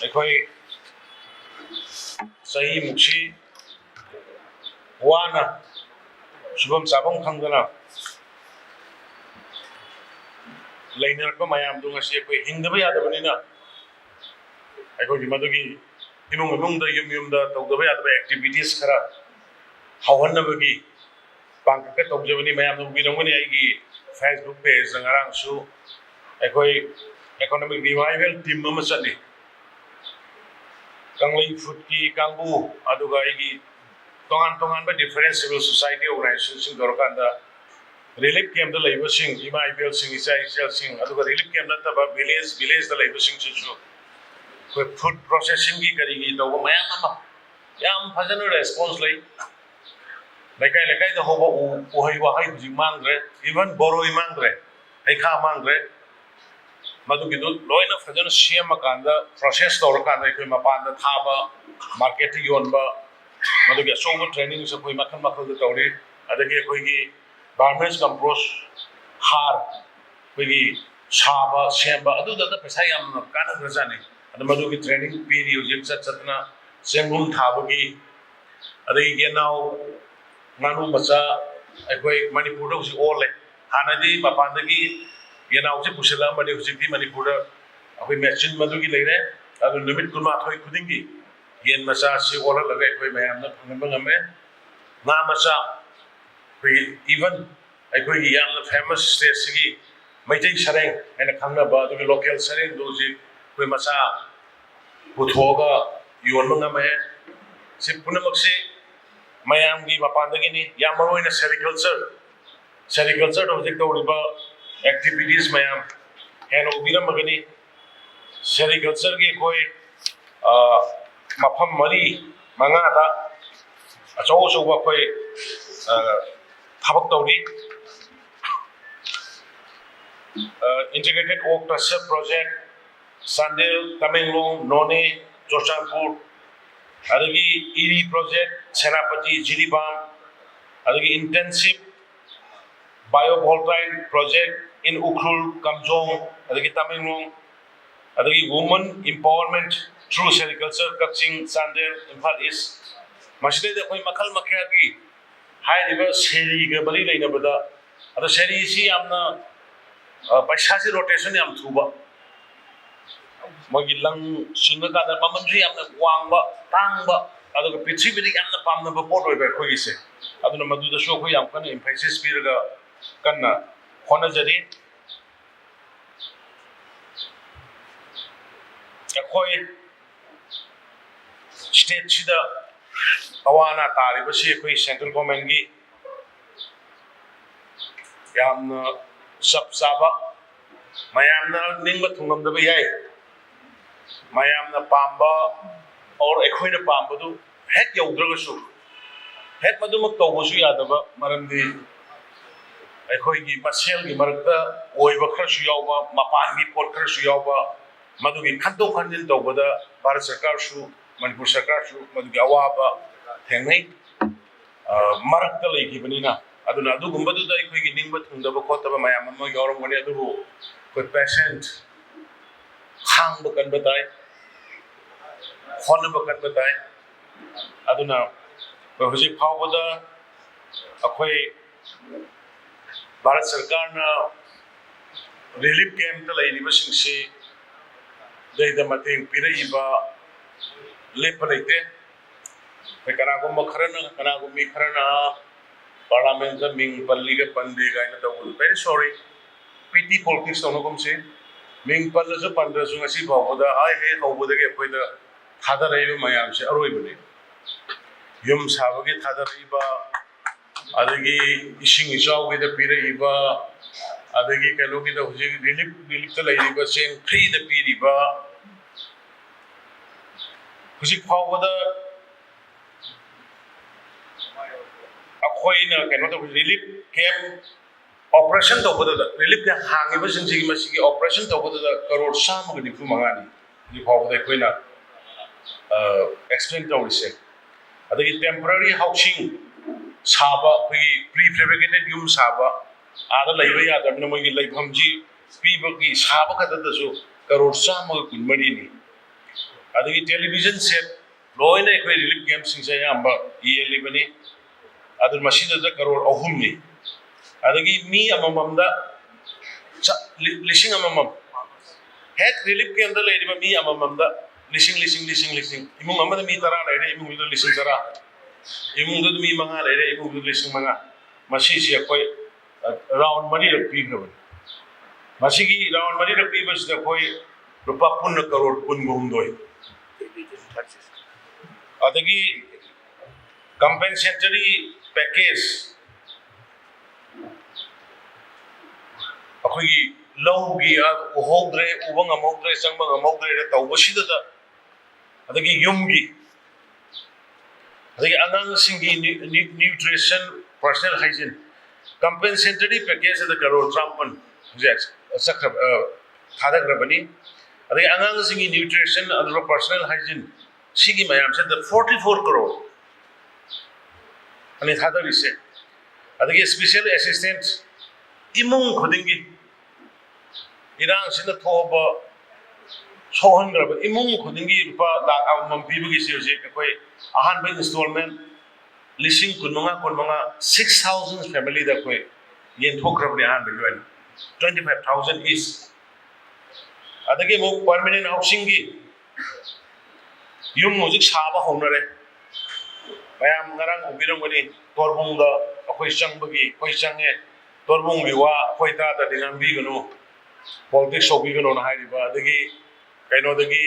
ꯑꯩꯈꯣꯏ ꯆꯍꯤ ꯃꯨꯛꯁꯤ ꯋꯥꯅ ꯁꯨꯐꯝ ꯆꯥꯐꯝ ꯈꯪꯗꯅ ꯂꯩꯅꯔꯛꯄ ꯃꯌꯥꯝꯗꯨ ꯉꯁꯤ ꯑꯩꯈꯣꯏ ꯍꯤꯡꯗꯕ ꯌꯥꯗꯕꯅꯤꯅ ꯑꯩꯈꯣꯏꯒꯤ ꯃꯗꯨꯒꯤ ꯏꯃꯨꯡꯗ ꯌꯨꯝꯗ ꯇꯧꯗꯕ ꯌꯥꯗꯕ ꯑꯦꯛꯇꯤꯚꯤꯇꯤꯁ ꯈꯔ ꯍꯧꯍꯟꯅꯕꯒꯤ ꯄꯥꯡꯊꯛꯀ ꯇꯧꯖꯕꯅꯤ ꯃꯌꯥꯝꯅ ꯎꯕꯤꯔꯝꯒꯅꯤ ꯑꯩꯒꯤ ꯐꯦꯁꯕꯨꯛ ꯄꯦꯖꯇ ꯉꯔꯥꯡꯁꯨ ꯑꯩꯈꯣꯏ ꯏꯀꯣꯅꯣꯃꯤꯛ ꯔꯤꯚꯥꯏꯚꯦꯜ ꯇꯤꯝ ꯑꯃ ꯆꯠꯂꯤ ꯀꯪꯂꯩ ꯐꯨꯗꯀꯤ ꯀꯥꯡꯕꯨ ꯑꯗꯨꯒ ꯑꯩꯒꯤ ꯇꯣꯉꯥꯟꯕ ꯗꯤꯐꯔꯦꯟట్ ꯁꯤꯚꯤꯜ ꯁꯣꯁꯥꯏꯇꯤ ꯑꯣꯔꯒꯅꯥꯏꯖꯦꯁꯟꯁꯤꯡ ꯇꯧꯔꯀꯥꯟꯗ ꯔꯤꯂꯤꯐ ꯀꯦꯝꯞꯇ ꯂꯩꯕꯁꯤꯡ ꯏꯃꯥ ꯏꯕꯦꯜꯁꯤꯡ ꯏꯆꯥ ꯏꯆꯦꯜꯁꯤꯡ ꯑꯗꯨꯒ ꯔꯤꯂꯤꯐ ꯀꯦꯝꯞ ꯅꯠꯇꯕ ꯚꯤꯂꯦꯖꯇ ꯂꯩꯕꯁꯤꯡꯁꯤꯁꯨ ꯑꯩꯈꯣꯏ ꯐꯨꯗ ꯄ꯭ꯔꯣꯁꯦꯁꯤꯡꯒꯤ ꯀꯔꯤꯒꯤ ꯇꯧꯕ ꯃꯌꯥꯝ ꯑꯃ ꯌꯥꯝ ꯐꯖꯅ ꯔꯦꯁꯄꯣꯟꯁ ꯂꯩ ꯂꯩꯀꯥꯏꯗ ꯍꯧꯕ ꯎꯍꯩ ꯋꯥꯍꯩ ꯍꯧꯖꯤꯛ ꯃꯥꯡꯗ꯭ꯔꯦ ꯏꯚꯟ ꯕꯣꯔꯣꯏ ꯃꯥꯡꯗ꯭ꯔꯦ ꯍꯩꯈꯥ ꯃꯥꯡꯗ꯭ꯔꯦ ꯃꯗꯨꯒꯤꯗꯨ ꯂꯣꯏꯅ ꯐꯖꯅ ꯁꯦꯝꯃꯀꯥꯟꯗ ꯄ꯭ꯔꯣꯁꯦꯁ ꯇꯧꯔꯀꯥꯟꯗ ꯑꯩꯈꯣꯏ ꯃꯄꯥꯟꯗ ꯊꯥꯕ ꯃꯥꯔꯀꯦꯠꯇ ꯌꯣꯟꯕ ꯃꯗꯨꯒꯤ ꯑꯆꯧꯕ ꯇ꯭ꯔꯦꯅꯤꯡꯁꯨ ꯑꯩꯈꯣꯏ ꯃꯈꯜꯗ ꯇꯧꯔꯤ ꯑꯗꯒꯤ ꯑꯩꯈꯣꯏꯒꯤ ꯚꯥꯔꯃꯦꯁ ꯀꯝꯄꯣꯁ ꯍꯥꯔ ꯑꯩꯈꯣꯏꯒꯤ ꯁꯥꯕ ꯁꯦꯝꯕ ꯑꯗꯨꯗ ꯄꯩꯁꯥ ꯌꯥꯝꯅ ꯀꯥꯟꯅꯈ꯭ꯔꯖꯥꯠꯅꯤ ꯑꯗ ꯃꯗꯨꯒꯤ ꯇ꯭ꯔꯦꯅꯤꯡ ꯄꯤꯔꯤ ꯍꯧꯖꯤꯛ ꯆꯠꯇꯅ ꯆꯦꯡꯒꯨꯝ ꯊꯥꯕꯒꯤ ꯑꯗꯒꯤ ꯌꯦꯅꯥꯎ ꯉꯥꯅꯨ ꯃꯆꯥ ꯑꯩꯈꯣꯏ ꯃꯅꯤꯄꯨꯔꯗ ꯍꯧꯖꯤꯛ ꯑꯣꯜꯂꯦ ꯍꯥꯟꯅꯗꯤ ꯃꯄꯥꯟꯗꯒꯤ ꯌꯦꯅꯥꯎꯁꯦ ꯄꯨꯁꯤꯜꯂꯛꯑꯝꯕꯅꯤ ꯍꯧꯖꯤꯛꯇꯤ ꯃꯅꯤꯄꯨꯔꯗ ꯑꯩꯈꯣꯏ ꯃꯦꯆꯤꯟ ꯃꯗꯨꯒꯤ ꯂꯩꯔꯦ ꯑꯗꯨ ꯅꯨꯃꯤꯠ 12 ꯈꯨꯗꯤꯡꯒꯤ ꯌꯦꯟ ꯃꯆꯥꯁꯤ ꯑꯣꯜꯍꯜꯂꯒ ꯑꯩꯈꯣꯏ ꯃꯌꯥꯝꯅ ꯐꯪꯍꯟꯕ ꯉꯝꯃꯦ ꯉꯥ ꯃꯆꯥ ꯑꯩꯈꯣꯏ ꯏꯚꯟ ꯑꯩꯈꯣꯏꯒꯤ ꯌꯥꯝꯅ ꯐꯦꯃꯁ ꯁ꯭ꯇꯦꯠꯁꯤꯒꯤ ꯃꯩꯇꯩ ꯁꯔꯦꯡ ꯍꯥꯏꯅ ꯈꯪꯅꯕ ꯑꯗꯨꯒꯤ ꯂꯣꯀꯦꯜ ꯁꯔꯦꯡꯗꯨ ꯍꯧꯖꯤꯛ ꯑꯩꯈꯣꯏ ꯃꯆꯥ ꯄꯨꯊꯣꯛꯑꯒ ꯌꯣꯟꯕ ꯉꯝꯃꯦ ꯁꯤ ꯄꯨꯝꯅꯃꯛꯁꯤ ꯃꯌꯥꯝꯒꯤ ꯃꯄꯥꯟꯗꯒꯤꯅꯤ ꯌꯥꯝ ꯃꯔꯨꯑꯣꯏꯅ ꯁꯦꯔꯤꯀꯜꯆꯔꯗ ꯍꯧꯖꯤꯛ ꯇꯧꯔꯤꯕ ꯑꯦꯛꯇꯤꯚꯤꯇꯤꯁ ꯃꯌꯥꯝ ꯍꯦꯟꯅ ꯎꯕꯤꯔꯝꯃꯒꯅꯤ ꯁꯦꯔꯤꯀꯜꯆꯔꯒꯤ ꯑꯩꯈꯣꯏ ꯃꯐꯝ 4-5ꯗ ꯑꯆꯧꯕ ꯑꯩꯈꯣꯏ ꯊꯕꯛ ꯇꯧꯔꯤ integrated oak cluster project Sandel Tamenglong None Churachandpur adagi iri project Senapati Jiribam adagi intensive biovoltaic project in Ukhrul Kamjong adagi Tamenglong adagi women empowerment through sericulture Kaching Sandel Imphal East masjid da koi makal makhagi hairiba seri ga bari leinabada ado seri si amna पैसा rotation याम थुबा मगी lung सिंगकादा ममनसु यामना वांगबा तांगबा अदुगा पृथ्वीबीदि यामना पामनबा pot ओइबा खोगिसे अदुना मदुदसु खो याम कन emphasis पिरगा कन्ना होनजरी अखोय state सिदा Awana तारिबसि अखोय central government गी यामना सब चाबा मयामना निंगबा थुंगमदबा याय मयामना पांबा और एखोयना पांबदु हेक यौद्रगसु हेक मदुमक तौबसु यादबा मरमदि एखोयगी मसेलगी मरकता ओइबा खरसु यावबा मपानगी pot खरसु यावबा मदुगी खंदो खंजिन तौबदा Bharat सरकार सु मणिपुर सरकार सु मदुगी अवाबा थेंगनै मरकता लेखिबनिना aduna adugumbadudha aikoigi ningba thungdaba khotaba mayam ama yaurangani adubu koi patient khangba kanba dai khonaba kanba dai aduna hojik phawbada akhoi bharat sarkar na relief camp ta lairiba singsi deida mateng piraiba lepa leite kai kanagumba kharana Parliament the Ming Palliga Pandiga in the very sorry. PT politics on Home say Ming Palazo Pandrasu Asi Boda, I hate over the gap with the Hadariba Mayam Arubini. Yum Savagi Hadariba Adagi Ishing Isha with the Piriba Adagi Kaluki the relief the lady was saying free the Piriba Husik Powder. अखोइना कनो तो relief camp operation तो बददा relief के हांगेबा सिंसिगी मसिगी operation तो बददा करोड़ 3.9 मंगानी नि फावदा अखोइना explain तौरिसे अदगी temporary housing साबा Fai prefabricated यूम साबा आदा लैबा यादबना मोगी लैफमजी पीबगी साबा खददसु करोड़ 3.9 नि adagi television set loina ekoi relief camp singsa yamba yelibani adu masida da crore ahum ni adagi mi amamamda lising amamam hek relief camp da leriba mi amamamda lising imung amada mi tara lere imung da lising tara imung da mi manga lere imung da lising manga masi si ekoi round mani rak pi grabani masigi round mani rak pi bas da koi rupa punna crore pun gumdoi adagi compensatory package akoi lawgi uhodre ubang amodre sangma amodre re tawbasida da adagi yumgi adagi anang singi nutrition personal hygiene compensatory package da crore trampan sakra thada grabani adagi anang singi nutrition and personal hygiene sigi mayam said the 44 crore and thada rise adagi special assistant imung khudingi irang sina thoba sohan grab imung khudingi rupa lakh amam pibagi se je koi ahan by installment lising kunmanga 6000 family da koi yen thokrab ni ahan by 25000 is adagi mo permanent housing gi yum music saba honare mayam ngarang ubirangani torbung da akoi changbagi koi change torbung biwa koi ta da dingam bi gano politics so bi gano na hariba adagi kaino dagi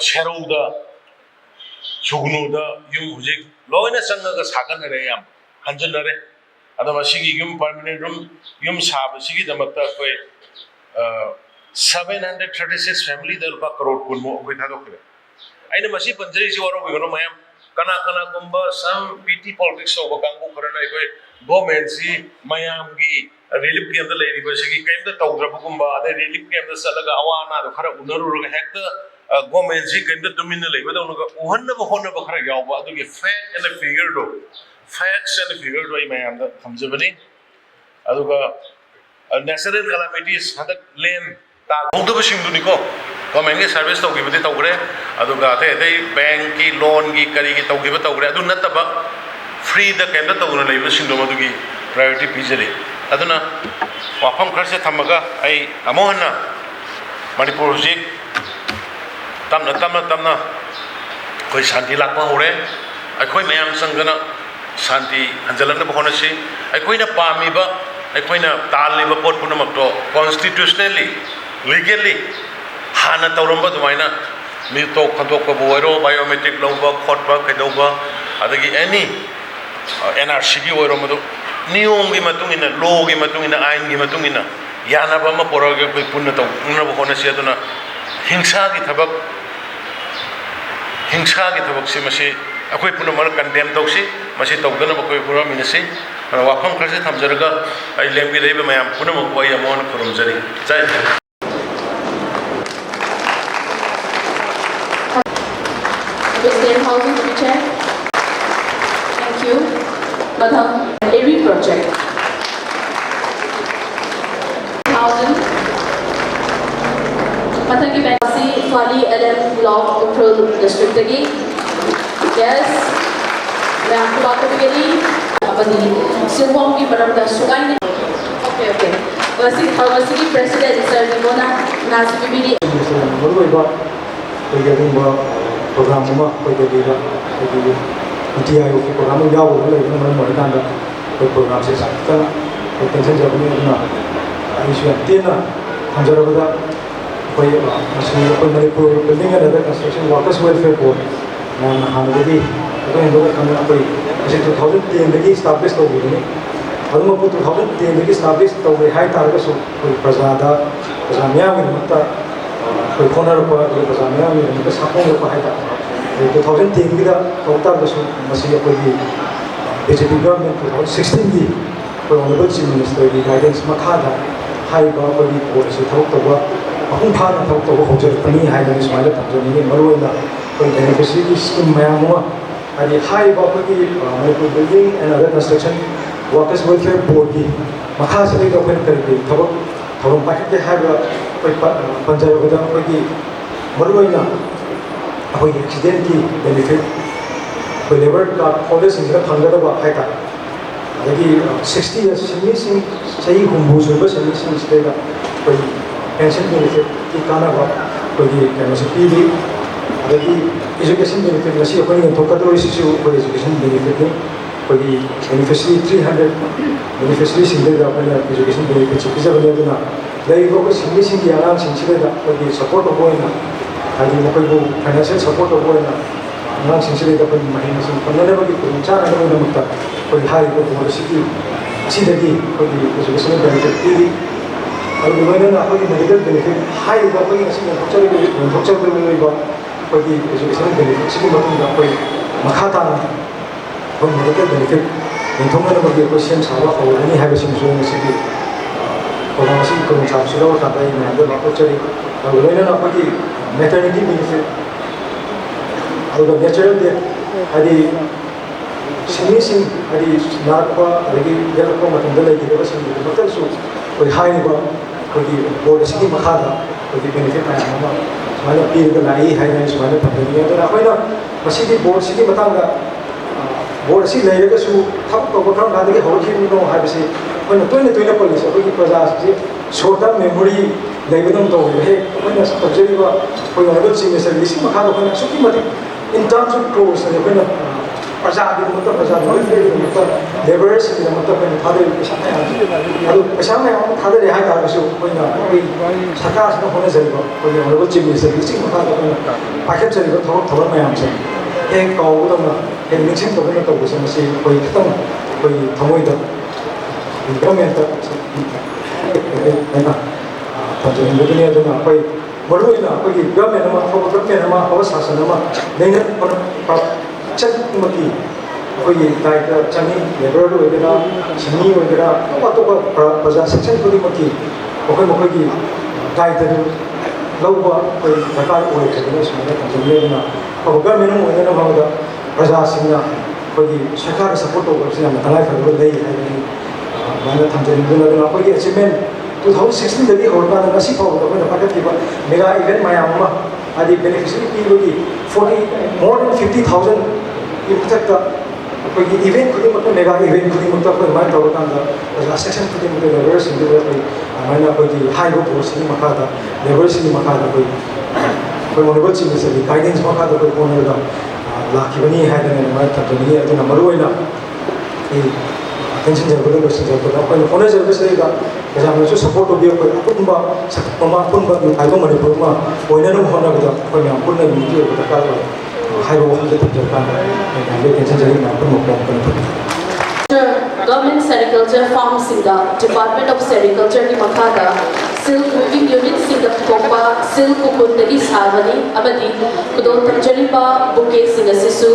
sherou da sugnu da yum music loina changa ga sagan re yam hanjan re adama sigi yum permanent room yum saba sigi da matta koi 736 family da rupa crore kunmo koi tha dokre aina masi panjari si waro bigono mayam kana gumba some pt politics so bakangu karana koi government si mayam gi relief camp da lei ba sigi kaim da tawdra gumba ade relief camp da salaga awana do khara unaru ro hekta government si kaim da tuminna lei ba da unaga uhanna ba honna ba khara yaw ba adugi facts and figure do ai mayam da thamjabani aduga natural calamities hada land ta gongdo singduni ko government ki service to gibati tawgre aduga ate bank ki loan ki kari ki tawgiba tawgre adu nataba free da kenda tawna leiba singdo madugi priority pijari aduna wafam kharse thamaga ai amohanna manipur project tamna koi shanti lakpa hore akhoi mayam sangana shanti hanjalana bahonasi akhoi na pami ba akhoi na taliba pot punamak to constitutionally legally hana tawramba dumaina mi to khatok ba boiro biometric lawba khotba kaidoba adagi any nrc gi oiro madu niyom gi matungina law gi matungina ain gi matungina yana ba ma poroge koi punna taw unna ba hona sia duna hingsa gi thabak se masi akoi punna mar condemn tawsi masi tawdana ba koi pura minasi wafam kharse thamjaraga ai lembi leiba mayam punna ma koi amon khurum jari jai State housing to be checked. Thank you. Madam, every project. Housing. Madam ki Bengasi Fali LM Block Control District again. Yes. मैं आपको बात करेंगी अपनी सिंहों की बराबर सुगाई okay वैसे की president sir निमोना नाज़ी बिबिरी program uma koi de dira koi UTI of program ya wo le no mo dan da koi program se sa ta koi tension ja bani na ai shu tena hanjara bada koi masi koi Manipur building and other construction workers welfare board na han de ko endo ka na koi ase 2010 de establish to gi ni aduma 2010 de establish to ge hai tar ga so koi prajada prajamya mi mutta koi corner ko prajamya mi mutta sapong ko hai ta 2010 da total ga so masi koi BJP government 2016 di koi honorable chief minister di guidance makha da hai ba koi policy thok to ba akung pha na thok to ho jer pani hai ga smile ta jani maroi na koi beneficiary scheme mayam ma ani hai ba koi Manipur building and other construction workers welfare board di makha se ga koi kari thok thorom pa ke hai ba koi panjaro ga koi maroi na ꯑꯩꯈꯣꯏꯒꯤ ꯑꯦꯛꯁꯤꯗꯦꯟꯒꯤ benefit ꯑꯩꯈꯣꯏ labour card ꯍꯣꯜꯗꯔꯁꯤꯡꯁꯤꯗ ꯐꯪꯒꯗꯕ ꯍꯥꯏꯇꯥꯔꯦ ꯑꯗꯒꯤ 60 years ꯁꯤꯟꯃꯤꯁꯤꯡ ꯆꯍꯤ 60 ꯁꯨꯔꯕ ꯁꯤꯟꯃꯤꯁꯤꯡꯁꯤꯗꯩꯗ ꯑꯩꯈꯣꯏꯒꯤ pension ꯕꯦꯅꯤꯐꯤꯠꯀꯤ ꯀꯥꯟꯅꯕ ꯑꯩꯈꯣꯏꯒꯤ ꯀꯩꯅꯣꯁꯤ ꯄꯤꯔꯤ ꯑꯗꯒꯤ ꯏꯖꯨꯀꯦꯁꯟ ꯕꯦꯅꯤꯐꯤꯠ ꯉꯁꯤ ꯑꯩꯈꯣꯏꯅ ꯌꯦꯟꯊꯣꯛꯀꯗꯧꯔꯤꯁꯤꯁꯨ ꯑꯩꯈꯣꯏ ꯏꯖꯨꯀꯦꯁꯟ ꯕꯦꯅꯤꯐꯤꯠꯅꯤ ꯑꯩꯈꯣꯏꯒꯤ ꯕꯦꯅꯤꯐꯤꯁꯔꯤ 300 ꯕꯦꯅꯤꯐꯤꯁꯔꯤꯁꯤꯡꯗꯩꯗ ꯑꯩꯈꯣꯏꯅ ꯏꯖꯨꯀꯦꯁꯟ ꯕꯦꯅꯤꯐꯤꯠꯁꯤ ꯄꯤꯖꯕꯅꯤ ꯑꯗꯨꯅ ꯂꯩꯔꯤꯕ ꯑꯩꯈꯣꯏ ꯁꯤꯟꯃꯤꯁꯤꯡꯒꯤ ꯑꯉꯥꯡꯁꯤꯡꯁꯤꯗꯩꯗ ꯑꯩꯈꯣꯏꯒꯤ ꯁꯄꯣꯔꯠ ꯇꯧꯕ ꯑꯣꯏꯅ ꯍꯥꯏꯗꯤ ꯃꯈꯣꯏꯕꯨ ꯐꯥꯏꯅꯥꯟꯁꯤꯌꯦꯜ ꯁꯄꯣꯔꯠ ꯇꯧꯕ ꯑꯣꯏꯅ ꯑꯉꯥꯡꯁꯤꯡꯁꯤꯗꯩꯗ ꯑꯩꯈꯣꯏꯒꯤ ꯃꯍꯩ ꯃꯁꯤꯡ ꯇꯝꯅꯅꯕꯒꯤ ꯈꯨꯗꯣꯡꯆꯥꯅꯕꯒꯤꯗꯃꯛꯇ ꯑꯩꯈꯣꯏꯒꯤ ꯍꯥꯏꯔꯤꯕ ꯕꯣꯔꯗ ꯑꯁꯤꯗꯒꯤ ꯑꯩꯈꯣꯏꯒꯤ ꯏꯖꯨꯀꯦꯁꯟ ꯕꯦꯅꯤꯐꯤꯠ ꯄꯤꯔꯤ ꯑꯗꯨꯒ ꯂꯣꯏꯅꯅ ꯑꯩꯈꯣꯏꯒꯤ ꯃꯦꯗꯤꯀꯦꯜ ꯕꯦꯅꯤꯐꯤꯠ ꯍꯥꯏꯔꯤꯕ ꯑꯩꯈꯣꯏꯒꯤ ꯉꯁꯤ ꯌꯦꯟꯊꯣꯛꯆꯔꯤꯕ ꯑꯩꯈꯣꯏꯒꯤ ꯏꯖꯨꯀꯦꯁꯟ ꯕꯦꯅꯤꯐꯤꯠꯁꯤꯒꯤ ꯃꯇꯨꯡꯗ ꯑꯩꯈꯣꯏ ꯃꯈꯥ ꯇꯥꯅ ꯑꯩꯈꯣꯏ ꯃꯦꯗꯤꯀꯦꯜ ꯕꯦꯅꯤꯐꯤꯠ ꯌꯦꯟꯊꯣꯛꯅꯅꯕꯒꯤ ꯑꯩꯈꯣꯏ ꯁꯦꯝ ꯁꯥꯕ ꯍꯧꯔꯒꯅꯤ ꯍꯥꯏꯕꯁꯤꯡꯁꯨ ꯉꯁꯤꯒꯤ ꯄ꯭ꯔꯣꯒ꯭ꯔꯥꯝ ꯑꯁꯤꯒꯤ ꯈꯨꯗꯣꯡꯆꯥꯕꯁꯤ ꯂꯧꯔꯀꯥꯟꯗ ꯑꯩ ꯃꯌꯥꯝꯗ ꯂꯥꯞꯊꯣꯛꯆꯔꯤ ꯑꯗꯨꯒ ꯂꯣꯏꯅꯅ ꯑꯩꯈꯣꯏꯒꯤ ꯃꯦꯇꯔꯅꯤꯇꯤ ꯕꯦꯅꯤꯐꯤꯠ ꯑꯗꯨꯒ ꯅꯦꯆꯔꯦꯜ ꯗꯦꯠ ꯍꯥꯏꯗꯤ ꯁꯤꯟꯃꯤꯁꯤꯡ ꯍꯥꯏꯗꯤ ꯅꯥꯔꯛꯄ ꯑꯗꯒꯤ ꯌꯦꯛꯂꯛꯄ ꯃꯇꯝꯗ ꯂꯩꯈꯤꯗꯕꯁꯤꯡꯒꯤꯗꯃꯛꯇꯁꯨ ꯑꯩꯈꯣꯏ ꯍꯥꯏꯔꯤꯕ ꯑꯩꯈꯣꯏꯒꯤ ꯕꯣꯔꯗ ꯑꯁꯤꯒꯤ ꯃꯈꯥꯗ ꯑꯩꯈꯣꯏꯒꯤ ꯕꯦꯅꯤꯐꯤꯠ ꯃꯌꯥꯝ ꯑꯃ ꯁꯨꯃꯥꯏꯅ ꯄꯤꯔꯒ ꯂꯥꯛꯏ ꯍꯥꯏꯅ ꯁꯨꯃꯥꯏꯅ ꯊꯝꯖꯅꯤꯡꯉꯤ ꯑꯗꯨꯅ ꯑꯩꯈꯣꯏꯅ ꯃꯁꯤꯒꯤ ꯕꯣꯔꯗꯁꯤꯒꯤ ꯃꯇꯥꯡꯗ ꯕꯣꯔꯗ ꯑꯁꯤ ꯂꯩꯔꯒꯁꯨ ꯊꯕꯛ ꯇꯧꯕ ꯀꯔꯝ ꯀꯥꯟꯗꯒꯤ ꯍꯧꯔꯛꯈꯤꯕꯅꯣ ꯍꯥꯏꯕꯁꯤ ꯑꯩꯈꯣꯏꯅ ꯇꯣꯏꯅ ꯄꯜꯂꯤꯁꯦ ꯑꯩꯈꯣꯏꯒꯤ ꯄ꯭ꯔꯖꯥꯁꯤꯡꯁꯤ ꯁꯣꯔꯠ ꯇꯔꯝ ꯃꯦꯃꯣꯔꯤ ꯂꯩꯕꯗꯧꯅ ꯇꯧꯋꯦꯕ ꯍꯦꯛ ꯑꯩꯈꯣꯏꯅ ꯇꯧꯖꯔꯤꯕ ꯑꯩꯈꯣꯏ ꯑꯣꯅꯔꯦꯕꯜ ꯆꯤꯐ ꯃꯤꯅꯤꯁꯇꯔꯒꯤ ꯃꯈꯥꯗ ꯑꯩꯈꯣꯏꯅ ꯑꯁꯨꯛꯀꯤ ꯃꯇꯤꯛ ꯏꯟ ꯇꯔꯝꯁ ꯑꯣꯐ ꯀ꯭ꯔꯣꯁꯇꯅꯤ ꯑꯩꯈꯣꯏꯅ ꯄ꯭ꯔꯖꯥꯒꯤꯗꯃꯛꯇ ꯄ꯭ꯔꯖꯥꯒꯤ ꯋꯦꯜꯐꯤꯌꯔꯒꯤꯗꯃꯛꯇ ꯂꯦꯕꯔꯁꯤꯡꯒꯤꯗꯃꯛꯇ ꯑꯩꯈꯣꯏꯅ ꯊꯥꯗꯔꯤꯕ ꯄꯩꯁꯥ ꯃꯌꯥꯝꯁꯤ ꯑꯗꯨ ꯄꯩꯁా ꯃꯌꯥꯝ ꯑꯃ ꯊꯥꯗꯔꯦ ꯍꯥꯏꯇꯥꯔꯒꯁꯨ ꯑꯩꯈꯣꯏꯅ ꯑꯩꯈꯣꯏ ꯁꯔꯀꯥꯔꯁꯤꯅ ꯍꯣꯠꯅꯖꯔꯤꯕ ꯑꯩꯈꯣꯏꯒꯤ ꯑꯣꯅꯔꯦꯕꯜ ꯆꯤꯐ ꯃꯤꯅꯤꯁꯇꯔꯒꯤ ꯃꯈꯥꯗ ꯑꯩꯈꯣꯏꯅ ꯄꯥꯏꯈꯠꯆꯔꯤꯕ ꯊꯕꯛ ꯃꯌꯥꯝꯁꯦ ꯍꯦꯛ ꯀꯥꯎꯕꯗꯧꯅ ꯍꯦꯛ ꯅꯤꯡꯁꯤꯡꯗꯕꯅ ꯇꯧꯕꯁꯦ ꯃꯁꯤ ꯑꯩꯈꯣꯏ ꯈꯤꯇꯪ ꯑꯩꯈꯣꯏꯒꯤ ꯊꯃꯣꯏꯗ ꯒꯚꯔꯟꯃꯦꯟꯇ ꯑꯩꯅ ꯊꯝꯖꯅꯤꯡꯕꯗꯨꯅꯤ ꯑꯗꯨꯅ ꯑꯩꯈꯣꯏ ꯃꯔꯨꯑꯣꯏꯅ ꯑꯩꯈꯣꯏꯒꯤ ꯒꯚꯔꯟꯃꯦꯟ ꯑꯃ ꯑꯐꯕ ꯒꯚꯔꯟꯃꯦꯟ ꯑꯃ ꯑꯐꯕ ꯁꯥꯁꯟ ꯑꯃ ꯆꯠꯃꯛꯀꯤ ꯑꯩꯈꯣꯏꯒꯤ ꯗꯥꯏꯇ ꯆꯪꯉꯤ ꯂꯦꯕꯔ ꯑꯣꯏꯒꯦꯔꯥ ꯁꯤꯟꯃꯤ ꯑꯣꯏꯒꯦꯔꯥ ꯑꯇꯣꯞꯄ ꯄ꯭ꯔꯖꯥ ꯁꯦꯛꯁꯟ ꯈꯨꯗꯤꯡꯃꯛꯀꯤ ꯃꯈꯣꯏꯒꯤ ꯗꯥꯏꯇꯗꯨ ꯂꯧꯕ ꯑꯩꯈꯣই ꯗꯔꯀꯥꯔ ꯑꯣꯏꯈ꯭ꯔꯕꯅꯤ ꯁꯨꯃꯥꯏꯅ ꯊꯝꯖꯅꯤꯡꯉꯤ ꯑꯗꯨꯅ ꯑꯐꯕ ꯒꯚꯔꯟꯃꯦꯟ ꯑꯃ ꯑꯣꯏꯅꯅꯕꯗ प्रजासिंना अखोई सरकार सपोर्ट तौबसे याम तंगाइफरबा लई हाइबनि माने थमजनिंदुना दुना अखोई अचीवमेंट 2016 दगी होरकाना ngasi फावबा अखोई पाकथिबा मेगा इवेंट मायामा आदि बेनिफिशियरी पीबगी 40 more than 50,000 की मथक्ता अखोई इवेंट खुदिमक मेगा इवेंट खुदिमक अखोई मान तौरकांदा प्रजा सेक्शन खुदिमक लेबर सिंग अखोई माने अखोई हाइबो पोस्टनि मखादा लेबर सिंग मखादा अखोई मोनबल सिंग से गाइडेंस मखादा अखोई कोनरदा लाखिबनी हाइदने माने थमजनिंगी अदुना मरुओइना attention जबरदस्त लोसन जबरदस्त अखोई फोन जबरदस्तगा प्रजामनसु सपोर्ट तौबी अखोई अपुनबा सकपमा अपुनबा हाइबो मणिपुर मा ओइननु होनबदा अखोई याम पुनना मीटी ओबदा दरकार ओइ हाइबो वखल थमजरकान attention जरिना अपुन Mokham Government Sericulture Farm Singa, Department of Sericulture की मखादा Silk Moving Unit Singa Kopa Silk Kukundagi Savani Amadi Kudon Tamjalipa Bouquet Singa Sisu